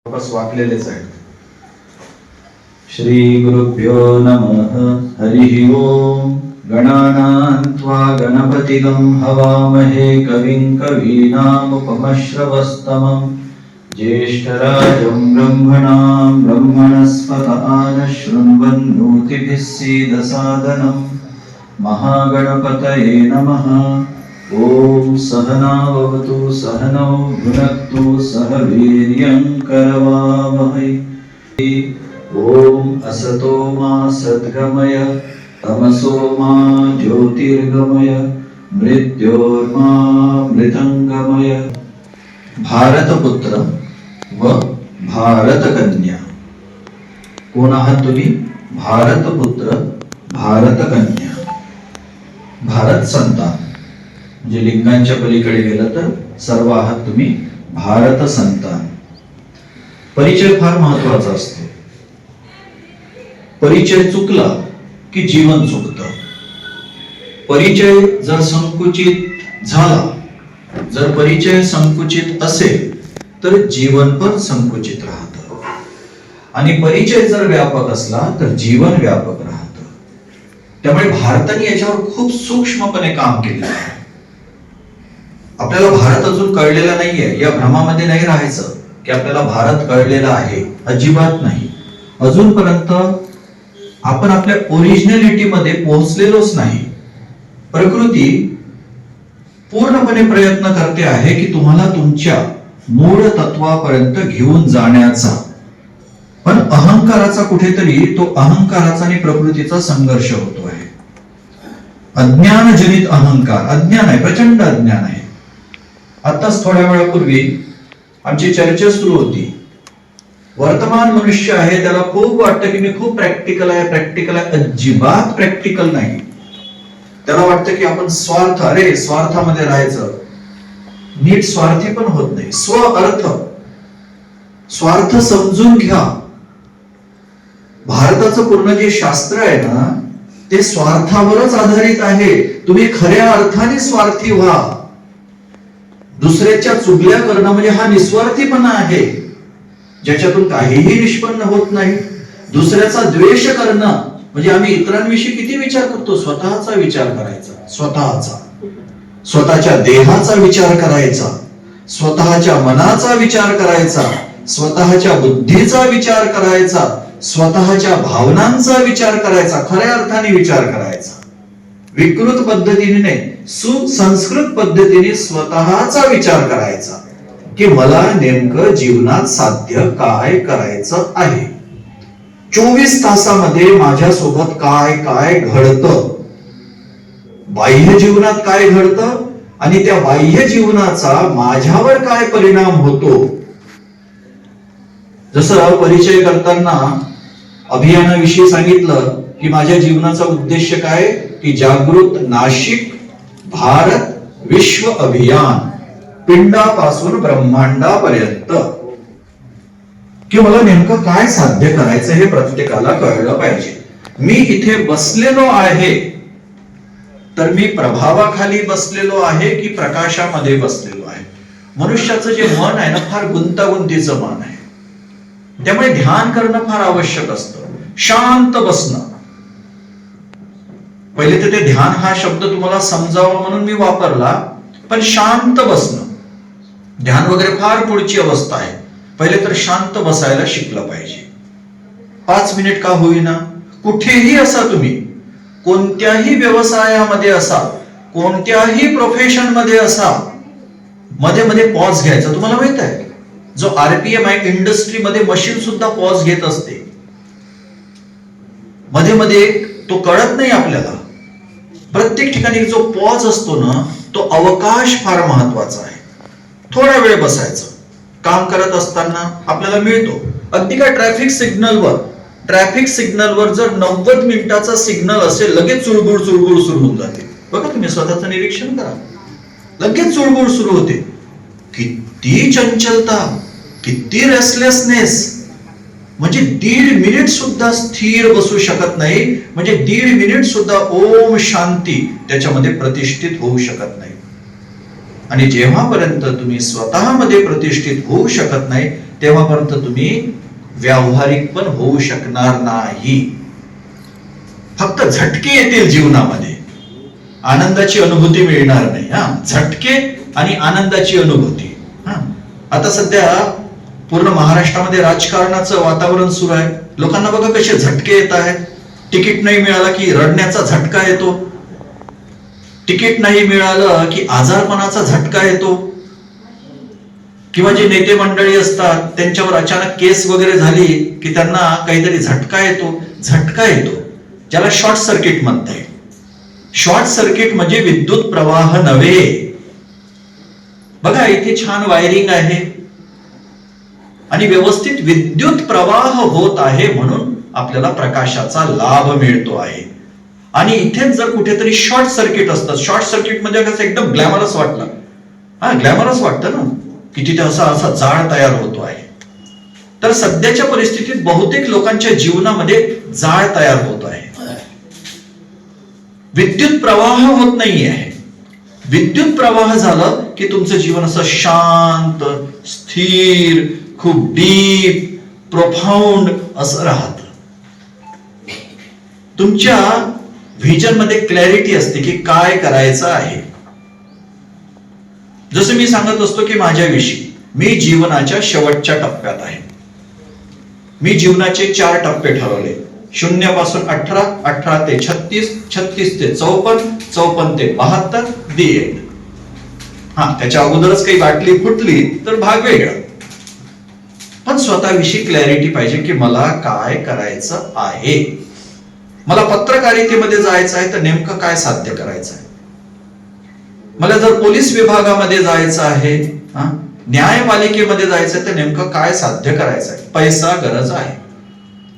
वापस वाकलेलेच आहेत. श्री गुरुभ्यो नमः. हरि ओम. गणानां त्वा गणपतिगं हवामहे कविं कवीनामुपमश्रवस्तमं ज्येष्ठराजं ब्रह्मणां ब्रह्मणस्पत आनशृण्वन्नोतिभिः सीदसादनं महागणपतये नमः. ओम सहना भवतु सहनौ भुनक्तु सह वीर्यं करवावहै. ओम असतो मा सद्गमय तमसो मा ज्योतिर्गमय मृत्योर्मा मृतंगमय. भारतपुत्र व भारतकन्या. कोण आहात तुम्ही? भारतपुत्र भारतकन्या. भारत संतान म्हणजे लिंगांच्या पलीकडे गेलं तर सर्व आहात तुम्ही भारत संतान. परिचय फार महत्वाचा असतो. परिचय चुकला की जीवन चुकतं. परिचय जर संकुचित झाला, जर परिचय संकुचित असेल तर जीवन पण संकुचित राहतं. आणि परिचय जर व्यापक असला तर जीवन व्यापक राहतं. त्यामुळे भारताने याच्यावर खूप सूक्ष्मपणे काम केलेलं आहे. आपल्याला भारत अजून कळलेला नाहीये या भ्रमामध्ये नाही राहायचं की आपल्याला भारत कळलेला आहे. अजिबात नाही. अजूनपर्यंत आपण आपल्या ओरिजिनॅलिटी मध्ये पोहोचलेलोच नाही. प्रकृती पूर्णपणे प्रयत्न करते आहे की तुम्हाला तुमच्या मूळ तत्वापर्यंत घेऊन जाण्याचा. पण अहंकाराचा कुठेतरी तो अहंकाराचा आणि प्रकृतीचा संघर्ष होतो आहे. अज्ञानजनित अहंकार. अज्ञान आहे, प्रचंड अज्ञान आहे. आताच थोड्या वेळापूर्वी आमची चर्चा सुरू होती. वर्तमान मनुष्य आहे त्याला खूप वाटतं की मी खूप प्रॅक्टिकल आहे. प्रॅक्टिकल आहे, अजिबात प्रॅक्टिकल नाही. त्याला वाटतं की आपण स्वार्थ, अरे स्वार्थामध्ये राहायचं. नीट स्वार्थी पण होत नाही. स्व अर्थ, स्वार्थ समजून घ्या. भारताचं पूर्ण जे शास्त्र आहे ना ते स्वार्थावरच आधारित आहे. तुम्ही खऱ्या अर्थाने स्वार्थी व्हा. दुसऱ्याच्या चुगल्या करणं म्हणजे हा निस्वार्थीपणा आहे ज्याच्यातून काहीही निष्पन्न होत नाही. दुसऱ्याचा द्वेष करणं म्हणजे आम्ही इतरांविषयी किती विचार करतो. स्वतःचा विचार करायचा, स्वतःचा, स्वतःच्या देहाचा विचार करायचा, स्वतःच्या मनाचा विचार करायचा, स्वतःच्या बुद्धीचा विचार करायचा, स्वतःच्या भावनांचा विचार करायचा, खऱ्या अर्थाने विचार करायचा. विकृत पद्धतीने नाही, सुसंस्कृत पद्धतीने स्वतःचा विचार करायचा की मला नेमकं जीवनात साध्य काय करायचं आहे. 24 तासामध्ये माझ्यासोबत काय काय घडतं, बाह्य जीवनात काय घडतं आणि त्या बाह्य जीवनाचा माझ्यावर काय परिणाम होतो. जसं परिचय करताना अभियानाविषयी सांगितलं की माझ्या जीवनाचा उद्देश काय की जागृत नाशिक भारत विश्व अभियान, पिंडापासून ब्रह्मांडापर्यंत. की मला नेमकं काय साध्य करायचं हे प्रत्येकाला कळलं पाहिजे. मी इथे बसलेलो आहे तर मी प्रभावाखाली बसलेलो आहे की प्रकाशामध्ये बसलेलो आहे. मनुष्याचं जे मन आहे ना फार गुंतागुंतीचं मन आहे. त्यामुळे ध्यान करणं फार आवश्यक असतं. शांत बसणं. पहिले तर ते ध्यान हा शब्द तुम्हाला समजावा म्हणून मी वापरला, पण शांत बसणं. ध्यान वगैरे फार पुढची अवस्था आहे. पहिले तर शांत बसायला शिकलं पाहिजे. 5 मिनिट का होईना. कुठेही असा तुम्ही, कोणत्याही व्यवसायामध्ये असा, कोणत्याही प्रोफेशन मध्ये असा, मध्ये मध्ये पॉज घ्यायचा. तुम्हाला माहित आहे जो आरपीएम आहे इंडस्ट्रीमध्ये मशीन सुद्धा पॉज घेत असते. मध्ये मध्ये तो कळत नाही आपल्याला. प्रत्येक ठिकाणी जो पॉज असतो ना तो अवकाश फार महत्वाचा आहे. थोडा वेळ बसायचं. काम करत असताना आपल्याला मिळतो. अगदी काय ट्रॅफिक सिग्नलवर जर 90 मिनिटाचा सिग्नल असेल लगेच चुळबुळ सुरू होऊन जाते. बघा तुम्ही स्वतःचं निरीक्षण करा. लगेच चुळबुळ सुरू होते. किती चंचलता, किती रेस्टलेसनेस. म्हणजे 1.5 मिनिट सुद्धा स्थिर बसू शकत नाही. म्हणजे 1.5 मिनिट सुद्धा ओम शांती त्याच्यामध्ये प्रतिष्ठित होऊ शकत नाही. आणि जेव्हापर्यंत तुम्ही स्वतःमध्ये प्रतिष्ठित होऊ शकत नाही तेव्हापर्यंत तुम्ही व्यावहारिक पण होऊ शकणार नाही. फक्त झटके येतील जीवनामध्ये, आनंदाची अनुभूती मिळणार नाही. झटके आणि आनंदाची अनुभूती. आता सध्या पूर्ण महाराष्ट्रामध्ये राजकारणाचं वातावरण सुरू आहे. लोकांना बघा कसे झटके येत आहेत. तिकीट नाही मिळालं की रडण्याचा झटका येतो, तिकीट नाही मिळालं की आजारपणाचा झटका येतो, किंवा जे नेते मंडळी असतात त्यांच्यावर अचानक केस वगैरे झाली की त्यांना काहीतरी झटका येतो. ज्याला शॉर्ट सर्किट म्हणता येईल. शॉर्ट सर्किट म्हणजे विद्युत प्रवाह नव्हे. बघा इथे छान वायरिंग आहे आणि व्यवस्थित विद्युत प्रवाह होत आहे म्हणून आपल्याला प्रकाशाचा लाभ मिळतो आहे. आणि इथेच जर कुठेतरी शॉर्ट सर्किट असतं, शॉर्ट सर्किट म्हणजे कसं एकदम ग्लॅमरस वाटलं, ग्लॅमरस वाटतं ना की तिथे असा जाळ तयार होतो आहे. तर सध्याच्या परिस्थितीत बहुतेक लोकांच्या जीवनामध्ये जाळ तयार होत आहे. विद्युत प्रवाह होत नाही आहे. विद्युत प्रवाह झालं की तुमचं जीवन असं शांत, स्थिर, खूप डीप, प्रोफाउंड असं राहतं. तुमच्या व्हिजन मध्ये क्लॅरिटी असते की काय करायचं आहे. जसं मी सांगत असतो की माझ्याविषयी, मी जीवनाच्या शेवटच्या टप्प्यात आहे. मी जीवनाचे 4 टप्पे ठरवले. 0 पासून 18, 18 ते 36, 36 ते 54, 54 ते 72, दी एंड. त्याच्या अगोदरच काही बाटली फुटली तर भाग वेगळा. पण स्वतःविषयी क्लॅरिटी पाहिजे की मला काय करायचं आहे. मला पत्रकारितेमध्ये जायचं आहे तर नेमकं काय साध्य करायचं आहे. मला जर पोलीस विभागामध्ये जायचं आहे, न्यायपालिकेमध्ये जायचं तर नेमकं काय साध्य करायचं आहे. पैसा गरज आहे.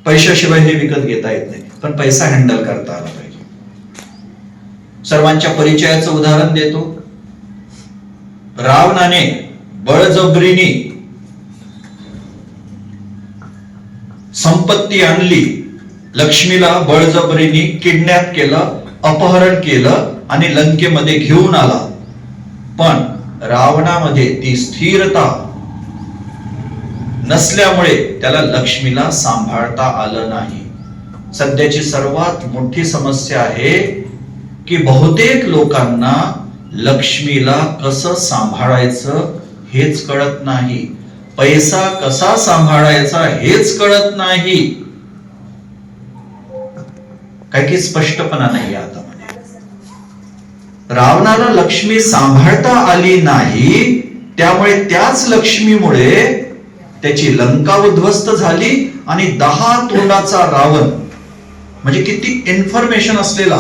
पैशाशिवाय हे विकत घेता येत नाही, पण पैसा हँडल करता आला पाहिजे. सर्वांच्या परिचयाचं उदाहरण देतो. रावणाने बळजबरीने संपत्ती आणली, लक्ष्मीला बळजबरीने किडनॅप केलं, अपहरण केलं आणि लंकेमध्ये घेऊन आला. पण रावणामध्ये ती स्थिरता नसल्यामुळे त्याला लक्ष्मीला सांभाळता आलं नाही. सध्याची सर्वात मोठी समस्या आहे की बहुतेक लोकांना लक्ष्मीला कसं सांभाळायचं हेच कळत नाही. पैसा कसा सांभाळायचा हेच कळत नाही. काही स्पष्टपणा नाही आता मध्ये. रावणाला लक्ष्मी सांभाळता आली नाही, त्यामुळे त्याच लक्ष्मीमुळे त्याची लंका उद्ध्वस्त झाली आणि 10 तोंडाचा रावण, म्हणजे किती इन्फॉर्मेशन असलेला,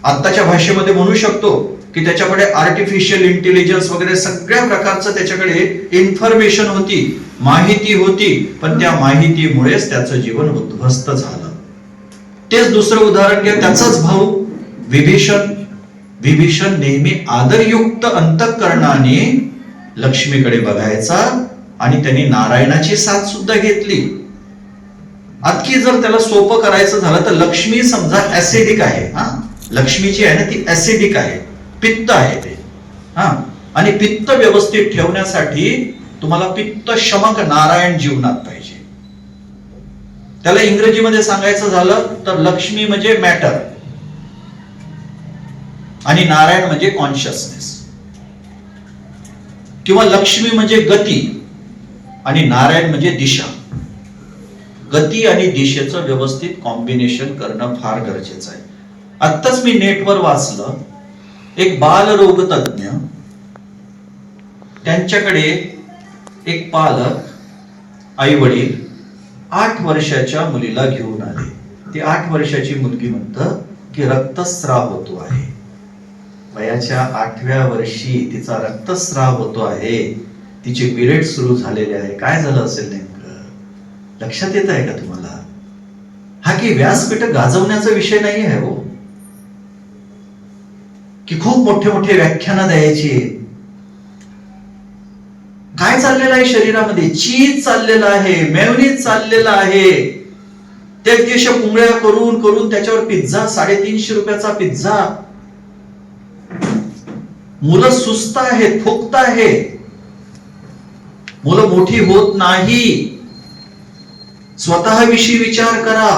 आत्ताच्या भाषेमध्ये म्हणू शकतो की त्याच्याकडे आर्टिफिशियल इंटेलिजन्स वगैरे सगळ्या प्रकारचं त्याच्याकडे इन्फॉर्मेशन होती, माहिती होती, पण त्या माहितीमुळेच त्याचं जीवन उद्ध्वस्त झालं. तेच दुसरं उदाहरण घ्या, त्याचाच भाऊ विभीषण. विभीषण नेहमी आदरयुक्त अंतःकरणाने लक्ष्मीकडे बघायचा आणि त्यांनी नारायणाची साथ सुद्धा घेतली. आणखी जर त्याला सोपं करायचं झालं तर लक्ष्मी समजा ऍसिडिक आहे. लक्ष्मी जी आहे ना ती ऍसिडिक आहे, पित्त आहे ते. आणि पित्त व्यवस्थित ठेवण्यासाठी तुम्हाला पित्त शमक नारायण जीवनात पाहिजे. त्याला इंग्रजीमध्ये सांगायचं झालं तर लक्ष्मी म्हणजे मॅटर आणि नारायण म्हणजे कॉन्शियसनेस, किंवा लक्ष्मी म्हणजे गती आणि नारायण म्हणजे दिशा. गती आणि दिशेचं व्यवस्थित कॉम्बिनेशन करणं फार गरजेचं आहे. आत्ताच मी नेटवर वाचलं, एक बालरोग तज्ञ, त्यांच्याकडे एक पालक, आई वडील 8 वर्षाच्या मुलीला घेऊन आले. ती 8 वर्षाची मुलगी म्हणतं की रक्तस्राव होतो आहे. वयाच्या 8व्या वर्षी तिचा रक्तस्राव होतो आहे, तिचे पिरियड सुरू झालेले आहे. काय झालं असेल नेमकं? लक्षात येत आहे का तुम्हाला? हा की व्यासपीठ गाजवण्याचा विषय नाही आहे हो, की खूप मोठे मोठे व्याख्यान द्यायची. काय चाललेलं आहे शरीरामध्ये? चीज चाललेलं आहे, मेयोनीज चाललेलं आहे. त्या दिवशी पुंगळ्या करून करून त्याच्यावर पिझ्झा, 350 रुपयाचा पिझ्झा. मुलं सुस्त आहेत, फुगत आहे. मुलं मोठी होत नाही. स्वतःविषयी विचार करा,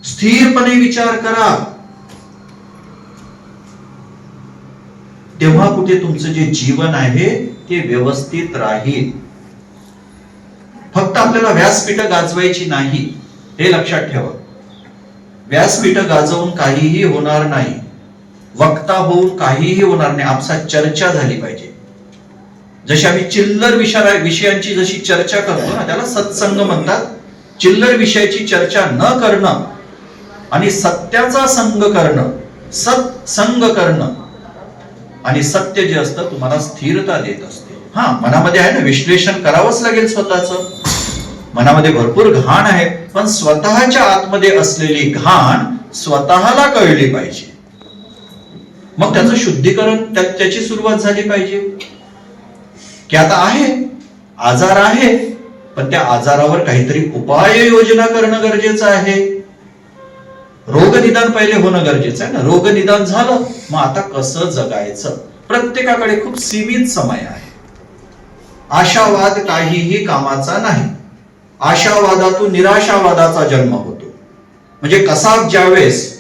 स्थिरपणे विचार करा. तेव्हा कुठे तुमचं जे जीवन आहे ते व्यवस्थित राहील. फक्त आपल्याला व्यासपीठ गाजवायची नाही, हे लक्षात ठेवा. व्यासपीठ गाजवून काहीही होणार नाही, वक्ता होऊन काहीही होणार नाही. आपसात चर्चा झाली पाहिजे. जशी आम्ही चिल्लर विषयांची जशी चर्चा करतो ना, त्याला सत्संग म्हणतात. चिल्लर विषयाची चर्चा न करणं आणि सत्याचा संग करणं, सत्संग करणं, आणि सत्य जे असतं तुम्हाला स्थिरता देत असते. हा, मनामध्ये आहे ना, विश्लेषण करावंच लागेल स्वतःचं. मनामध्ये भरपूर घाण आहे, पण स्वतःच्या आतमध्ये असलेली घाण स्वतःला कळली पाहिजे. मग त्याचं शुद्धीकरण, त्याची सुरुवात झाली पाहिजे. की आता आहे, आजार आहे, पण त्या आजारावर काहीतरी उपाययोजना करणं गरजेचं आहे. रोगनिदान पहिले होणं गरजेचं आहे ना. रोगनिदान झालं, मग आता कसं जगायचं. प्रत्येकाकडे खूप सीमित समय आहे. आशावाद काहीही कामाचा नाही. आशावादातून निराशावादाचा जन्म होतो. म्हणजे कसाब ज्यावेळेस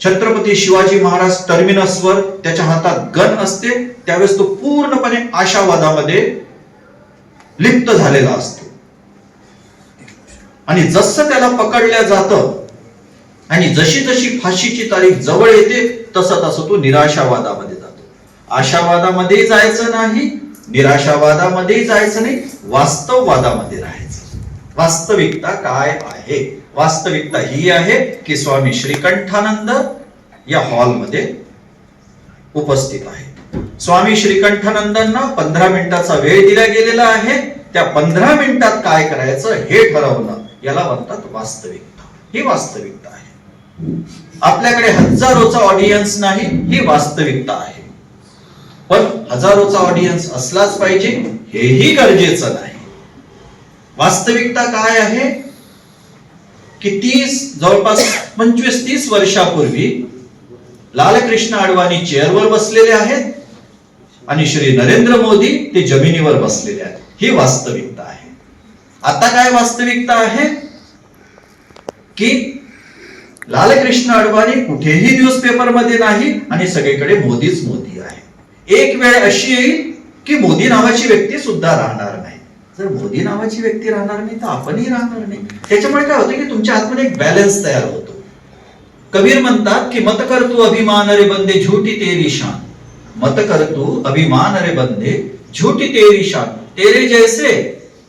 छत्रपती शिवाजी महाराज टर्मिनसवर त्याच्या हातात गन असते, त्यावेळेस तो पूर्णपणे आशावादामध्ये लिप्त झालेला असतो. आणि जसं त्याला पकडल्या जातं आणि जशी जशी फाशीची तारीख जवळ येते, तसं तसं तो निराशावादामध्ये जातो. आशावादामध्ये जायचं नाही, निराशावादामध्ये जायचं नाही, वास्तववादामध्ये राहायचं. वास्तविकता काय आहे? वास्तविकता ही आहे की स्वामी श्रीकंठानंद या हॉलमध्ये उपस्थित आहे. स्वामी श्रीकंठानंदांना 15 मिनिटाचा वेळ दिला गेलेला आहे. त्या 15 मिनिटात काय करायचं हे ठरवणं, याला म्हणतात वास्तविकता. ही वास्तविकता आहे. आपल्याकडे हजारोचा ऑडियन्स नाही, ही वास्तविकता आहे. पण हजारोचा ऑडियन्स असलाच पाहिजे हेही गरजेचं नाही. वास्तविकता काय आहे की जवळपास 25-30 वर्षापूर्वी लालकृष्ण अडवाणी चेअरवर बसलेले आहेत आणि श्री नरेंद्र मोदी ते जमिनीवर बसलेले आहेत. ही वास्तविकता आहे. आता काय वास्तविकता आहे की लालकृष्ण अडवाणी कुठेही न्यूजपेपर मध्ये नाही आणि सगळीकडे मोदीच मोदी आहे. एक वेळ अशी येईल की मोदी नावाची व्यक्ती सुद्धा राहणार नाही. जर मोदी नावाची व्यक्ती राहणार नाही तर आपणही राहणार नाही. त्याच्यामुळे काय होतं की तुमच्या आतमध्ये एक बॅलन्स तयार होतो. कबीर म्हणतात की मत कर तू अभिमान रे बंदे झूठी तेरी शान. मत कर तू अभिमान रे बंदे झूठी तेरी शान. तेरे जैसे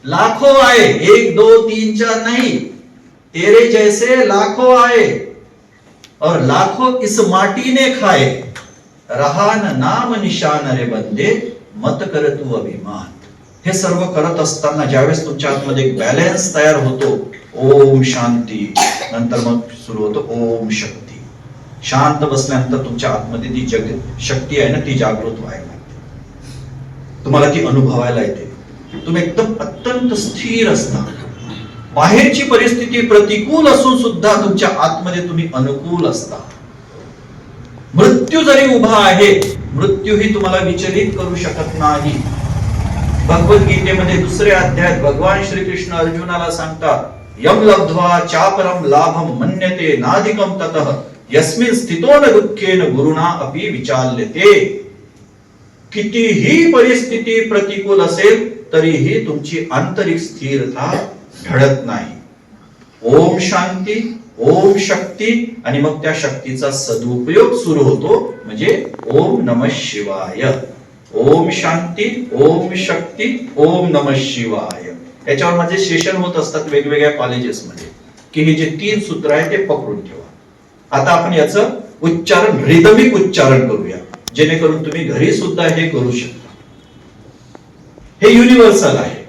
लाखों आए, 1 2 3 4 नहीं, तेरे जैसे लाखों आए और लाखों इस माटी ने खाए. रहा न नाम निशान रे बंदे, मत कर तू अभिमान. हे सर्व करत असताना ज्यावेळेस तुमच्या आतमध्ये एक बॅलन्स तयार होतो, ओम शांती, नंतर मग सुरू होतो ओम शक्ती. शांत बसल्यानंतर तुमच्या आतमध्ये ती शक्ती आहे ना, ती जागृत व्हायला लागते. तुम्हाला ती अनुभवायला येते. तुम्ही एकदम अत्यंत स्थिर असता. बाहेरची परिस्थिती प्रतिकूल असून सुद्धा तुमच्या आतमध्ये तुम्ही अनुकूल असता. मृत्यू जरी उभा आहे, मृत्यूही तुम्हाला विचलित करू शकत नाही. भगवद्गीतेमध्ये 2ऱ्या अध्यायात भगवान श्रीकृष्ण अर्जुनाला सांगतात, यम लब्ध्वा चापरम लाभम मन्यते नाधिकम ततः यस्मिन् स्थितो न दुःखेन गुरुणा अपि विचाल्यते. कितीही परिस्थिती प्रतिकूल असेल तरीही तुमची आंतरिक स्थिरता ढळत नाही. ओम शांती, ओम शक्ती, आणि मग त्या शक्तीचा सदुपयोग सुरू होतो. म्हणजे ओम नमः शिवाय. ओम शांती, ओम शक्ती, ओम नमः शिवाय. याच्यावर माझे सेशन होत असतात वेगवेगळ्या कॉलेजेसमध्ये की हे जे 3 सूत्र आहे ते पकडून ठेवा. आता आपण याचं उच्चारण, रिदमिक उच्चारण करूया, जेणेकरून तुम्ही घरी सुद्धा हे करू शकता. हे युनिव्हर्सल आहे.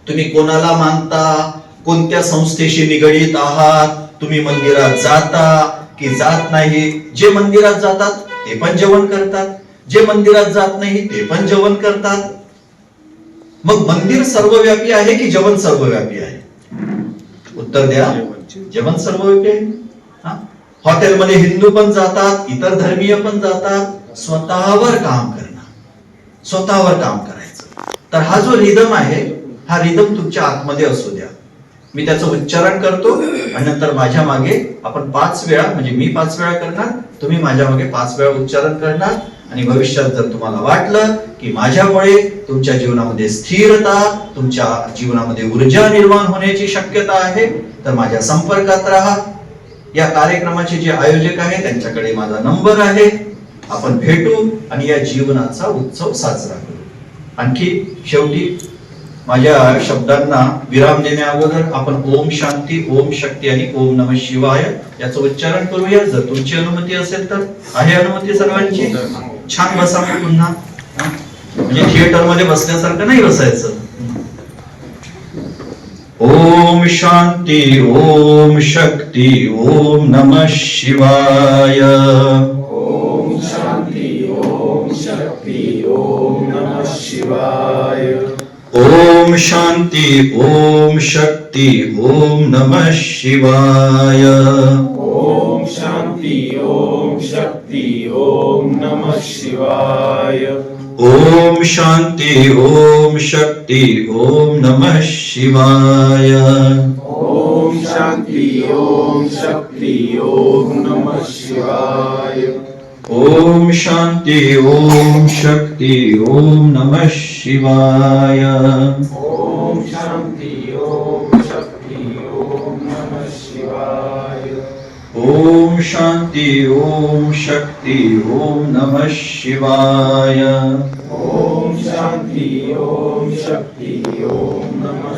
तुम्ही कोणाला मानता, कोणत्या संस्थेशी निगडीत आहात, तुम्ही मंदिरात जाता की जात नाही. जे मंदिरात जातात ते पण जेवण करतात, जे मंदिरात जात नाही ते पण जेवण करतात. मग मंदिर सर्वव्यापी आहे की जेवण सर्वव्यापी आहे? उत्तर द्या. जेवण सर्वव्यापी आहे. हॉटेलमध्ये हिंदू पण जातात, इतर धर्मीय पण जातात. स्वतःवर काम करणं, स्वतःवर काम करायचं. तर हा जो रिदम आहे, हा रिदम तुमच्या आतमध्ये असू द्या. मी त्याचं उच्चारण करतो आणि नंतर माझ्या मागे आपण 5 वेळा, म्हणजे मी 5 वेळा करणार, तुम्ही माझ्या मागे 5 वेळा उच्चारण करणार. आणि भविष्यात जर तुम्हाला वाटलं की माझ्यामुळे तुमच्या जीवनामध्ये स्थिरता, तुमच्या जीवनामध्ये ऊर्जा निर्माण होण्याची शक्यता आहे, तर माझ्या संपर्कात राहा. या कार्यक्रमाचे जे आयोजक आहे त्यांच्याकडे माझा नंबर आहे. आपण भेटू आणि या जीवनाचा उत्सव साजरा करू. आणखी शेवटी माझ्या शब्दांना विराम देण्या अगोदर आपण ओम शांती, ओम शक्ती आणि ओम नमः शिवाय याचं उच्चारण करूया, जर तुमची अनुमती असेल तर. आहे अनुमती सर्वांची? छान बसा मग पुन्हा. म्हणजे थिएटर मध्ये बसल्यासारखं नाही बसायचं. ओम शांती, ओम शक्ती, ओम नमः शिवाय. ओम शांती, ओम शक्ती, ओम नमः शिवाय. ओम शांती, ओम शक्ती, ओम नमः शिवाय. ओम शांती, ओम शक्ती, ओम नमः शिवाय. ओम शांती, ओम शक्ती, ओम नमः शिवाय. ओम शांती, ओम शक्ती, ओम नमः शिवाय. ओम शांती, ओम शक्ती, ओम नमः शिवाय. ओम शांती, ओम शक्ती, ओम नमः शिवाय. ओम शांती, ओम शक्ती, ओम नमः शिवाय. ओम शांती, ओम शक्ती, ओम नमः